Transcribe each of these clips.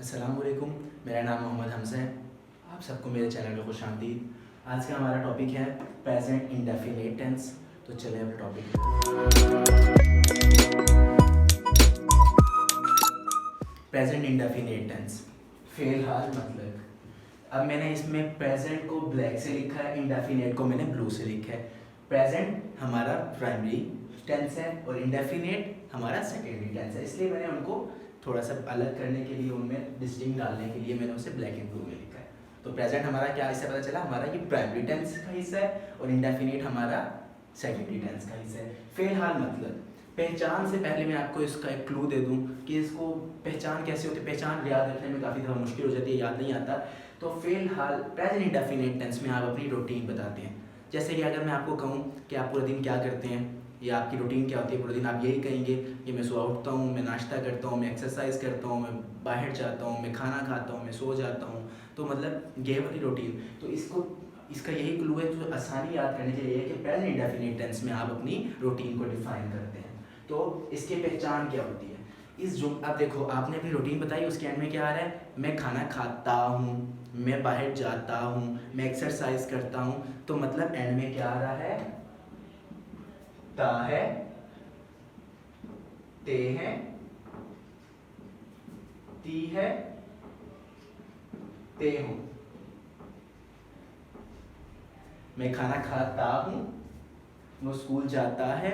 अस्सलाम वालेकुम। मेरा नाम मोहम्मद हमज़ा है। आप सबको मेरे चैनल में खुशामदीद। आज का हमारा टॉपिक है प्रेजेंट इंडेफिनिट टेंस। तो चलिए अपने टॉपिक प्रेजेंट इंडेफिनिट टेंस, फ़ेल हाल मतलब। अब मैंने इसमें प्रेजेंट को ब्लैक से लिखा है, इंडेफिनिट को मैंने ब्लू से लिखा है। प्रेजेंट हमारा प्राइमरी टेंस है और इंडेफिनिट हमारा सेकेंडरी टेंस है, इसलिए मैंने उनको थोड़ा सा अलग करने के लिए, उनमें डिस्टिंक्ट डालने के लिए मैंने उसे ब्लैक एंड ब्लू में लिखा है। तो प्रेजेंट हमारा क्या इससे पता चला, हमारा ये प्राइमरी टेंस का हिस्सा है और इंडेफिनिट हमारा सेकेंडरी टेंस का हिस्सा है। फ़िलहाल मतलब पहचान से पहले मैं आपको इसका एक क्लू दे दूं कि इसको पहचान कैसे होती है। पहचान याद रखने में काफ़ी ज़्यादा मुश्किल हो जाती है, याद नहीं आता। तो फ़िलहाल प्रेजेंट इंडेफिनिट टेंस में आप अपनी रूटीन बताते हैं। जैसे कि अगर मैं आपको कहूँ कि आप पूरे दिन क्या करते हैं या आपकी रूटीन क्या होती है पूरे दिन, आप यही कहेंगे कि मैं सुबह उठता हूँ, मैं नाश्ता करता हूँ, मैं एक्सरसाइज करता हूँ, मैं बाहर जाता हूँ, मैं खाना खाता हूँ, मैं सो जाता हूँ। तो मतलब ये वाली रूटीन, तो इसका यही क्लू है जो आसानी याद करने के लिए है कि प्रेजेंट इंडेफिनिट टेंस में आप अपनी रूटीन को डिफाइन करते हैं। तो इसकी पहचान क्या होती है, आप देखो, आपने अपनी रूटीन बताई, उसके एंड में क्या आ रहा है, मैं खाना खाता हूँ, मैं बाहर जाता हूँ, मैं एक्सरसाइज करता हूँ। तो मतलब एंड में क्या आ रहा है, ता है, ते है, ती है, ते हूँ। मैं खाना खाता हूँ, वो स्कूल जाता है,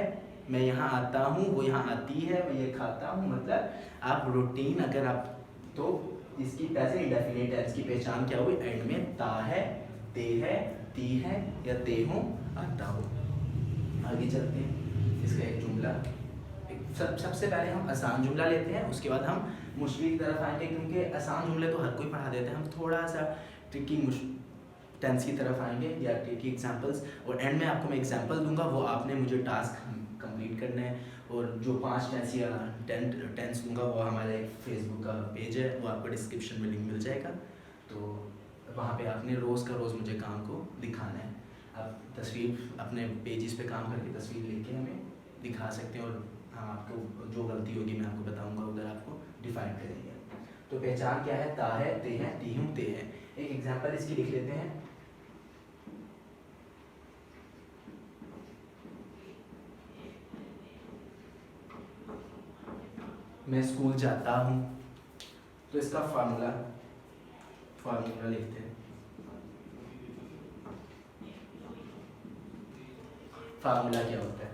मैं यहाँ आता हूँ, वो यहाँ आती है, मैं ये खाता हूँ। मतलब आप रूटीन अगर आप, तो इसकी प्रेजेंट इंडेफिनिट टेंस की पहचान क्या हुई, एंड में ता है, ते है, ती है या ते हूँ, आता हूँ। आगे चलते हैं, इसका एक जुमला। सबसे पहले हम आसान जुमला लेते हैं, उसके बाद हम मुश्किल की तरफ आएंगे, क्योंकि आसान जुमले तो हर कोई पढ़ा देते हैं। हम थोड़ा सा ट्रिकी टेंस की तरफ आएंगे या ट्रिकी एग्जांपल्स, और एंड में आपको मैं एग्जांपल दूंगा, वो आपने मुझे टास्क कंप्लीट करना है। और जो 5 टेंस या 10 टेंस दूंगा वो हमारे फेसबुक का पेज है, वो आपको डिस्क्रिप्शन में लिंक मिल जाएगा। तो वहाँ पे आपने रोज़ का रोज़ मुझे काम को दिखाना है। आप तस्वीर अपने पेजेस पे काम करके तस्वीर लेके हमें दिखा सकते हैं, और हाँ, आपको जो गलती होगी मैं आपको बताऊंगा, उधर आपको डिफाइन करेंगे। तो पहचान क्या है, ता है, ते हैं, ती हूँ, ते है। एक एग्जांपल इसकी लिख लेते हैं। मैं स्कूल जाता हूँ, तो इसका फार्मूला लिखते हैं। फार्मूला क्या होता है,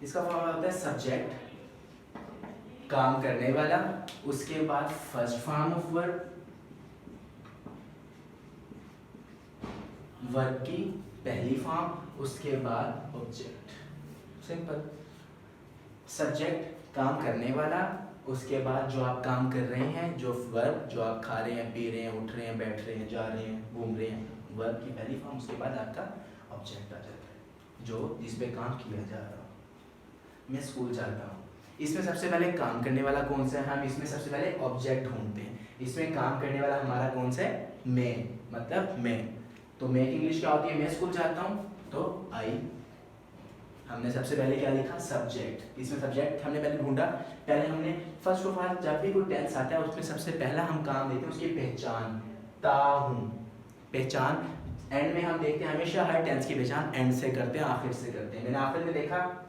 इसका फार्मूला होता है सब्जेक्ट, काम करने वाला, उसके बाद first form of verb, verb की पहली फॉर्म, उसके बाद ऑब्जेक्ट। सिंपल। सब्जेक्ट काम करने वाला, उसके बाद जो आप काम कर रहे हैं, जो वर्ब, जो आप खा रहे हैं, पी रहे हैं, उठ रहे हैं, बैठ रहे हैं, जा रहे हैं, घूम रहे हैं, वर्ब की पहली फॉर्म, उसके बाद आपका ऑब्जेक्ट आ जाता है जो जिस पे काम किया जा रहा हो। मैं स्कूल जाता हूँ, इसमें सबसे पहले काम करने वाला कौन सा है, हम इसमें सबसे पहले ऑब्जेक्ट ढूंढते हैं। इसमें काम करने वाला हमारा कौन सा है, मैं, मतलब मैं। तो मैं की इंग्लिश क्या होती है, मैं स्कूल जाता हूँ, तो आई। हमने सबसे पहले क्या लिखा, सब्जेक्ट। इसमें सब्जेक्ट हमने पहले ढूंढा। पहले हमने फर्स्ट ऑफ ऑल, जब भी कोई टेंस आता है उसमें सबसे पहला हम काम देते हैं उसकी पहचान, ता हूँ, पहचान। एंड में हम देखते हैं, हमेशा हर टेंस की पहचान एंड से करते हैं, आखिर से करते हैं। मैंने आखिर में देखा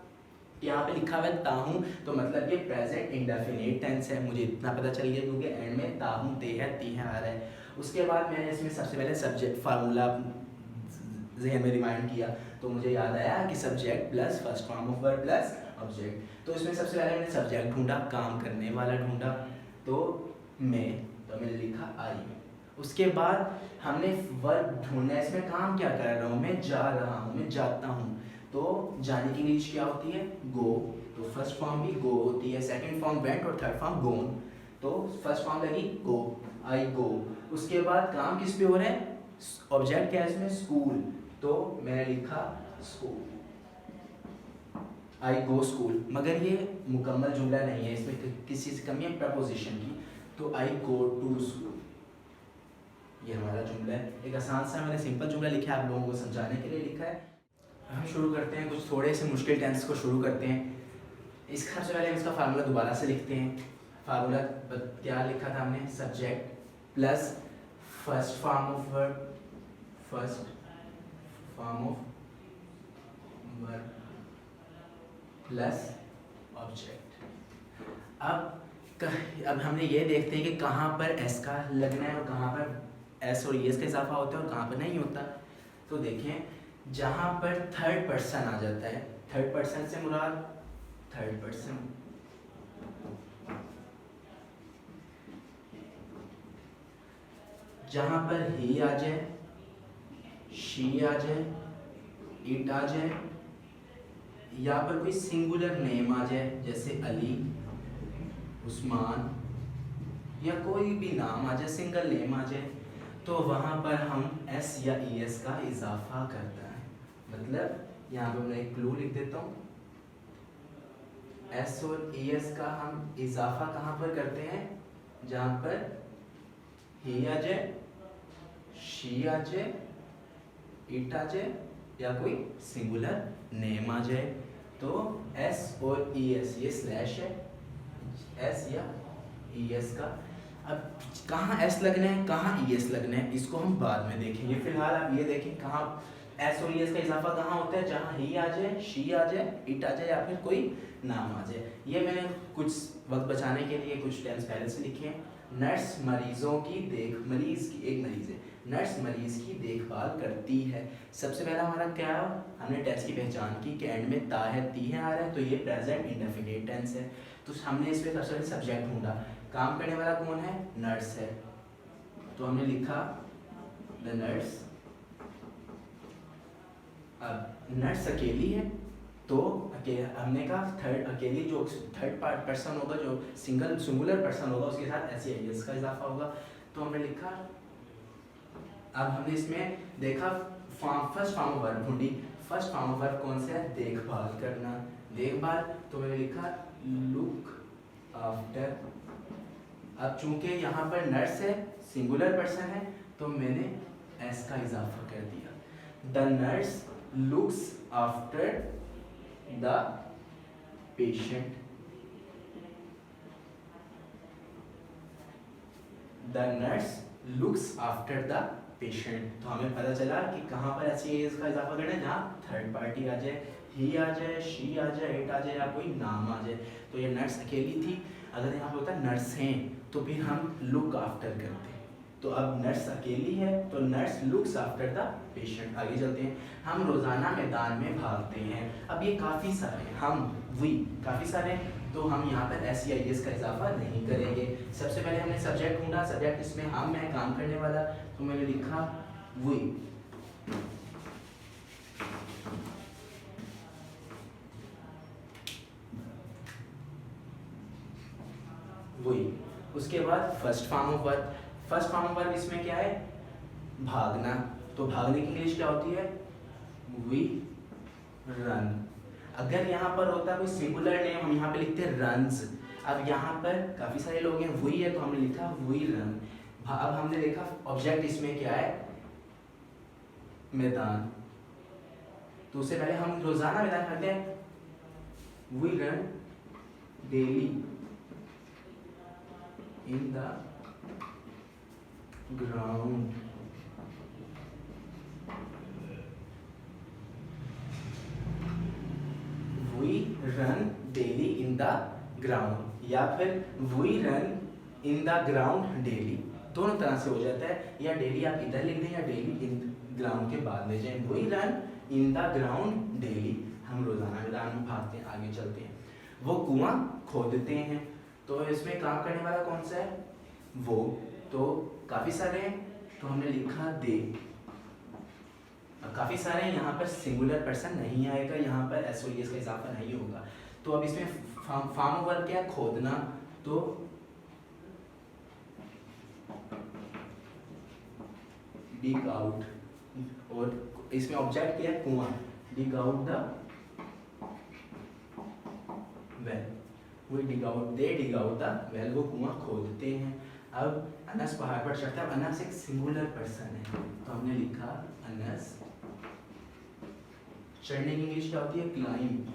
यहाँ पे लिखा हुआ है ता हूँ, तो मतलब ये प्रेजेंट इंडेफिनिट टेंस है, मुझे इतना पता चल गया, क्योंकि एंड में ता हूँ, ते है, ती है आ रहा है। उसके बाद मैंने इसमें सबसे पहले सब्जेक्ट फार्मूला ज़हन में रिमाइंड किया, तो मुझे याद आया कि subject plus first form of verb plus object. तो इसमें सबसे पहले मैंने सब्जेक्ट ढूंढा, काम करने वाला ढूंढा, तो मैं, तो मैंने लिखा आई। उसके बाद हमने वर्ब ढूंढना है, इसमें काम क्या कर रहा हूँ, मैं जा रहा हूँ, मैं जाता हूँ। तो जाने की इंग्लिश क्या होती है, गो। तो फर्स्ट फॉर्म भी गो होती है, सेकंड फॉर्म वेंट और थर्ड फॉर्म गोन। तो फर्स्ट फॉर्म लगी गो, आई गो। उसके बाद काम किस पे हो रहा है, ऑब्जेक्ट क्या है इसमें, स्कूल, तो मैंने लिखा स्कूल, आई गो स्कूल। मगर ये मुकम्मल जुमला नहीं है, इसमें किसी से कमी है प्रपोजिशन की, तो आई गो टू स्कूल, ये हमारा जुमला है। एक आसान सा मैंने सिंपल जुमला लिखा है, आप लोगों को समझाने के लिए लिखा है। हम शुरू करते हैं, कुछ थोड़े से मुश्किल टेंस को शुरू करते हैं। इसका सबसे पहले इसका फार्मूला दोबारा से लिखते हैं। फार्मूला क्या लिखा था हमने, subject plus first form of verb plus object. अब हमने ये देखते हैं कि कहाँ पर एस का लगना है और कहाँ पर एस और एस का इजाफा होता है और कहाँ पर नहीं होता। तो देखें, जहाँ पर थर्ड पर्सन आ जाता है, थर्ड पर्सन से मुराद थर्ड पर्सन, जहाँ पर ही आ जाए, शी आ जाए, इट आ जाए, या पर कोई सिंगुलर नेम आ जाए जैसे अली, उस्मान, या कोई भी नाम आ जाए, सिंगल नेम आ जाए, तो वहाँ पर हम एस या ई एस का इजाफा करता है। मतलब यहाँ पर मैं एक क्लू लिख देता हूँ, एस और ई एस का हम इजाफा कहाँ पर करते हैं, जहाँ पर ही आ जाए, शी आ जाए, इट आ जाए, या कोई सिंगुलर नेम आ जाए। तो एस और ई एस, ये स्लैश है एस या ई एस का। अब कहाँ एस लगना है, कहाँ ई एस लगना है, इसको हम बाद में देखेंगे। फिलहाल आप ये देखें कहाँ एस और ई एस का इजाफा कहाँ होता है, जहाँ ही आ जाए, शी आ जाए, इट आ जाए, या फिर कोई नाम आ जाए। ये मैंने कुछ वक्त बचाने के लिए कुछ टेंस पहले से लिखे हैं। नर्स मरीजों की एक मरीज है, नर्स मरीज की देखभाल करती है। सबसे पहला हमारा क्या, हमने टेंस की पहचान की कि एंड में ता है, ती है आ रहा है, तो ये प्रेजेंट इंडेफिनिट टेंस है। तो हमने इसमें सबसे पहले सब्जेक्ट ढूंढा, काम करने वाला कौन है, नर्स है, तो हमने लिखा द नर्स। अब नर्स अकेली है, तो हमने कहा थर्ड अकेली, जो थर्ड पर्सन होगा, जो सिंगुलर पर्सन होगा, उसके साथ एस या एस का इजाफा होगा। तो हमने लिखा, अब हमने इसमें देखा फर्स्ट फॉर्म ऑफ वर्ब ढूंढी। फर्स्ट फॉर्म ऑफ वर्ब कौन सा है, देखभाल करना, देखभाल। तो मैंने लिखा लुक आफ्टर। अब चूंकि यहाँ पर नर्स है, सिंगुलर पर्सन है, तो मैंने एस का इजाफा कर दिया। The nurse looks after the patient, the nurse looks after the patient. तो हमें पता चला कि कहाँ पर ऐसी एस का इजाफा करना है, जहाँ थर्ड पार्टी आ जाए, ही आ जाए, शी आ जाए, इट आ जाए, या कोई नाम आ जाए। तो ये नर्स अकेली थी, अगर यहाँ पे होता नर्स हैं तो फिर हम लुक आफ्टर करते हैं। तो अब नर्स अकेली है, तो nurse looks after the patient. आगे चलते हैं, हम रोज़ाना मैदान में भागते हैं। अब ये काफ़ी सारे हैं, हम वी काफ़ी सारे हैं, तो हम यहाँ पर एस या एस का इजाफा नहीं करेंगे। सबसे पहले हमने सब्जेक्ट ढूंढा, सब्जेक्ट इसमें हम है, काम करने वाला, तो मैंने लिखा वी। वही, उसके बाद first form of verb. First form of verb इसमें क्या है, भागना। तो भागने की इंग्लिश क्या होती है, वी रन। अगर यहाँ पर होता कोई सिंगुलर नेम, हम यहाँ पे लिखते हैं रन्स। अब यहाँ पर काफ़ी सारे लोग हैं, वही है, तो हमने लिखा वी रन। अब हमने देखा ऑब्जेक्ट इसमें क्या है, मैदान। तो उससे पहले हम रोजाना मैदान करते हैं, we run daily in the ground. We run daily in the ground, या फिर we run in the ground daily, दोनों तरह से हो जाता है। या डेली आप इधर लिख दें या डेली इन ग्राउंड के बाद ले जाएं। We run in the ground daily, हम रोजाना मैदान में भागते हैं। आगे चलते हैं, वो कुआं खोदते हैं। तो इसमें काम करने वाला कौन सा है, वो। तो काफी सारे हैं, तो हमने लिखा दे। काफी सारे हैं, यहाँ पर सिंगुलर पर्सन नहीं आएगा, यहाँ पर एस ओ एस का इजाफा नहीं होगा। तो अब इसमें फॉर्म वर्ब क्या है, खोदना। तो डिग आउट, और इसमें ऑब्जेक्ट क्या है, कुआं। डिग आउट द वेल, वो dig out, they dig out the well, वो कुआं खोदते हैं। अब अनस पहाड़ पर चढ़ता है। अनस एक सिंगुलर पर्सन है, तो हमने लिखा अनस। चढ़ने की इंग्लिश क्या होती है, क्लाइंब।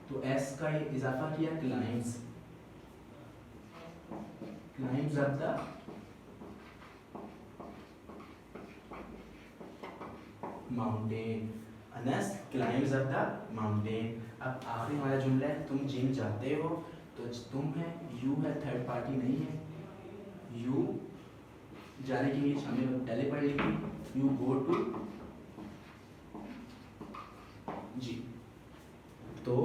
तो एस का इजाफा किया, climbs. Climbs up the mountain, Anas climbs up the mountain. अब आखिरी हमारा जुमला है, तुम जिम जाते हो, तो तुम है, यू है, थर्ड पार्टी नहीं है, यू जाने के लिए हमने पहले पढ़ ली थी, यू गो टू जी। तो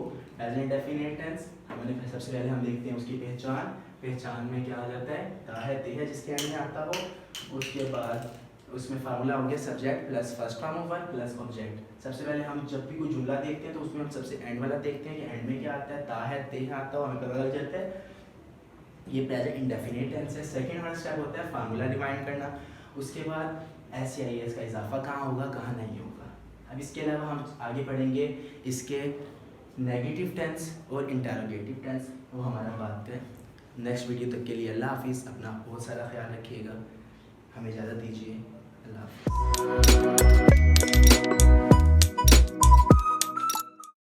एज एन इंडेफिनिट टेंस हमने सबसे पहले हम देखते हैं उसकी पहचान। पहचान में क्या आ जाता है, ता है, ते है जिसके एंड में आता हो। उसके बाद उसमें फार्मूला हो गया subject plus first form of verb plus object. सबसे पहले हम जब भी कोई जुमला देखते हैं तो उसमें हम सबसे एंड वाला देखते हैं कि एंड में क्या आता है, ता है, ते है आता हो, हमें पता लग जाता है ये प्रेजेंट इंडेफिनिट टेंस है। सेकंड हमारा स्टेप होता है फार्मूला डिफाइन करना। उसके बाद एस या एस का इजाफा कहाँ होगा, कहाँ नहीं होगा। अब इसके अलावा हम आगे पढ़ेंगे इसके नेगेटिव टेंस और इंटरोगेटिव टेंस, वो हमारा बात है नेक्स्ट वीडियो तक के लिए। अल्लाह हाफिज़, अपना बहुत सारा ख्याल रखिएगा, हमें इजाज़त दीजिए।